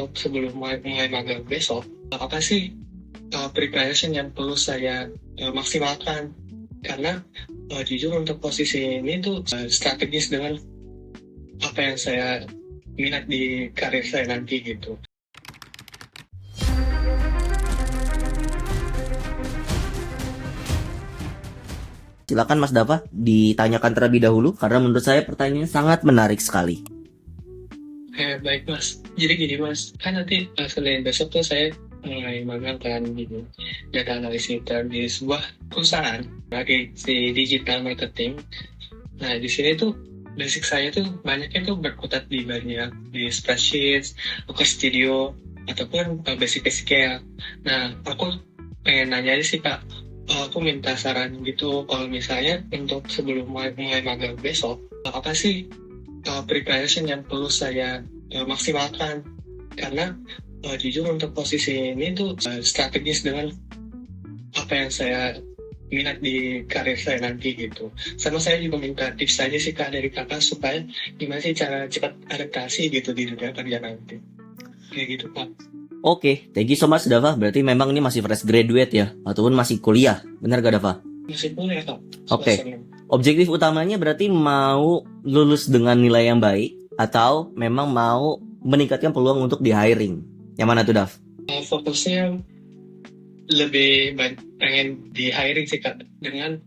untuk sebelum mulai magang besok, apa sih preparation yang perlu saya maksimalkan? Karena jujur untuk posisi ini tuh strategis dengan apa yang saya minat di karir saya nanti gitu. Silakan Mas Dava ditanyakan terlebih dahulu karena menurut saya pertanyaannya sangat menarik sekali. Baik Mas, jadi gini Mas, kan nanti Senin besok tuh saya mulai magang kan di data analis intern di sebuah perusahaan sebagai si digital marketing. Nah di sini tuh basic saya tuh banyaknya tuh berkutat di spreadsheets, Looker Studio, ataupun basic-basicnya. Nah aku pengen nanya aja sih Kak, aku minta saran gitu kalau misalnya untuk sebelum mulai magang besok, apa sih preparation yang perlu saya maksimalkan? Karena jujur untuk posisi ini tuh strategis dengan apa yang saya minat di karir saya nanti gitu. Sama saya juga minta tips aja sih Kak dari Kakak supaya gimana sih cara cepat adaptasi gitu di dunia kerja nanti. Kayak gitu Kak. Oke, thank you so much Dava. Berarti memang ini masih fresh graduate ya, ataupun masih kuliah. Benar gak Dava? Masih boleh Kak. Oke. Objektif utamanya berarti mau lulus dengan nilai yang baik atau memang mau meningkatkan peluang untuk di hiring. Yang mana tuh Dav? Fokusnya lebih pengen di hiring sih Kak dengan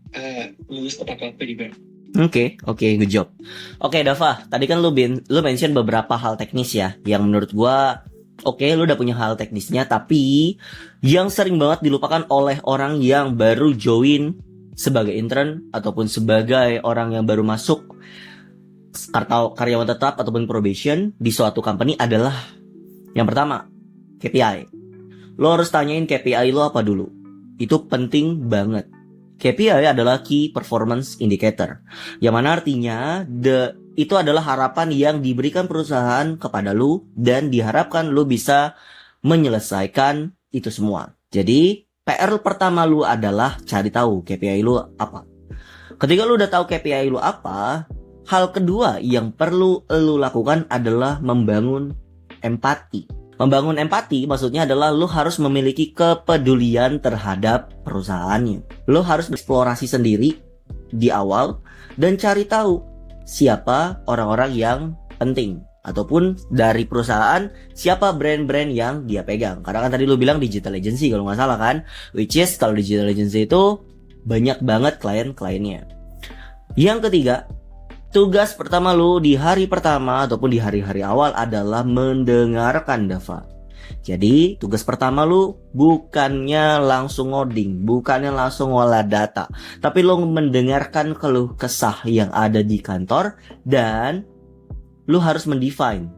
lulus tepat waktu juga. Oke, good job. Oke, Dava, tadi kan lu mention beberapa hal teknis ya, yang menurut gua lu udah punya hal teknisnya, tapi yang sering banget dilupakan oleh orang yang baru join sebagai intern ataupun sebagai orang yang baru masuk atau karyawan tetap ataupun probation di suatu company adalah yang pertama, KPI. Lo harus tanyain KPI lo apa dulu. Itu penting banget. KPI adalah Key Performance Indicator, yang mana artinya itu adalah harapan yang diberikan perusahaan kepada lu dan diharapkan lu bisa menyelesaikan itu semua. Jadi PR pertama lu adalah cari tahu KPI lu apa. Ketika lu udah tahu KPI lu apa, hal kedua yang perlu lu lakukan adalah membangun empati. Membangun empati maksudnya adalah lu harus memiliki kepedulian terhadap perusahaannya. Lu harus eksplorasi sendiri di awal dan cari tahu siapa orang-orang yang penting ataupun dari perusahaan siapa brand-brand yang dia pegang. Karena kan tadi lu bilang digital agency kalau nggak salah kan, which is kalau digital agency itu banyak banget klien-kliennya. Yang ketiga, tugas pertama lu di hari pertama ataupun di hari-hari awal adalah mendengarkan Dava. Jadi tugas pertama lu bukannya langsung ngoding, bukannya langsung ngolah data, tapi lu mendengarkan keluh kesah yang ada di kantor dan lu harus mendefine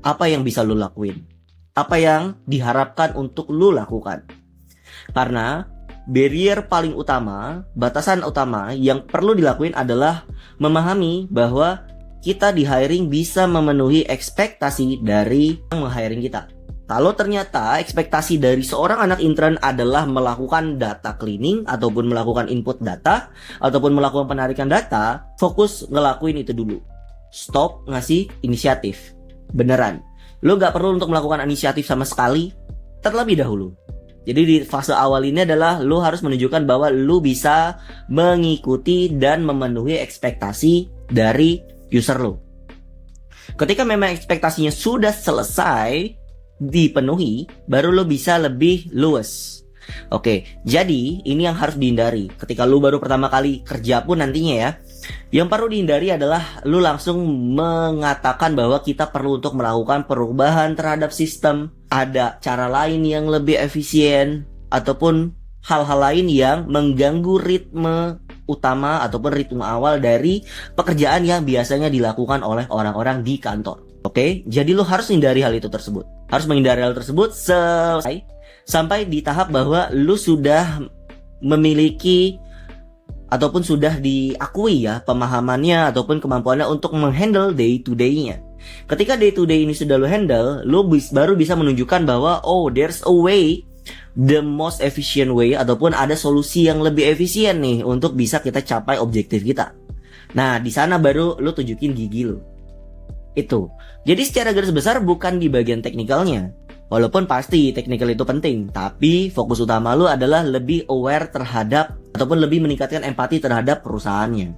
apa yang bisa lu lakuin, apa yang diharapkan untuk lu lakukan. Karena barrier paling utama, batasan utama yang perlu dilakuin adalah memahami bahwa kita di hiring bisa memenuhi ekspektasi dari yang meng-hiring kita. Kalau ternyata ekspektasi dari seorang anak intern adalah melakukan data cleaning ataupun melakukan input data ataupun melakukan penarikan data, fokus ngelakuin itu dulu. Stop ngasih inisiatif. Beneran, lo gak perlu untuk melakukan inisiatif sama sekali terlebih dahulu. Jadi di fase awal ini adalah lo harus menunjukkan bahwa lo bisa mengikuti dan memenuhi ekspektasi dari user lo. Ketika memang ekspektasinya sudah selesai dipenuhi, baru lo bisa lebih luas. Oke, jadi ini yang harus dihindari ketika lo baru pertama kali kerja pun nantinya ya. Yang perlu dihindari adalah lo langsung mengatakan bahwa kita perlu untuk melakukan perubahan terhadap sistem, ada cara lain yang lebih efisien, ataupun hal-hal lain yang mengganggu ritme utama ataupun ritme awal dari pekerjaan yang biasanya dilakukan oleh orang-orang di kantor. Oke, jadi lo harus menghindari hal itu tersebut. Harus menghindari hal tersebut sampai di tahap bahwa lo sudah memiliki ataupun sudah diakui ya pemahamannya ataupun kemampuannya untuk menghandle day to day-nya. Ketika day to day ini sudah lo handle, lo baru bisa menunjukkan bahwa there's a way, the most efficient way, ataupun ada solusi yang lebih efisien nih untuk bisa kita capai objektif kita. Nah, di sana baru lo tunjukin gigi lo. Itu. Jadi secara garis besar bukan di bagian teknikalnya. Walaupun pasti teknikal itu penting, tapi fokus utama lu adalah lebih aware terhadap ataupun lebih meningkatkan empati terhadap perusahaannya.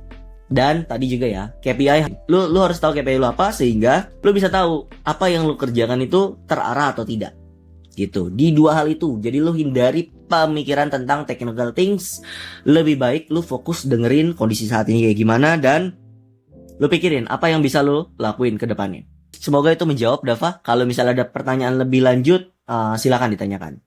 Dan tadi juga ya, KPI, lu harus tahu KPI lu apa sehingga lu bisa tahu apa yang lu kerjakan itu terarah atau tidak. Gitu. Di dua hal itu. Jadi lu hindari pemikiran tentang technical things. Lebih baik lu fokus dengerin kondisi saat ini kayak gimana dan lu pikirin apa yang bisa lu lakuin ke depannya. Semoga itu menjawab, Dava. Kalau misalnya ada pertanyaan lebih lanjut, silakan ditanyakan.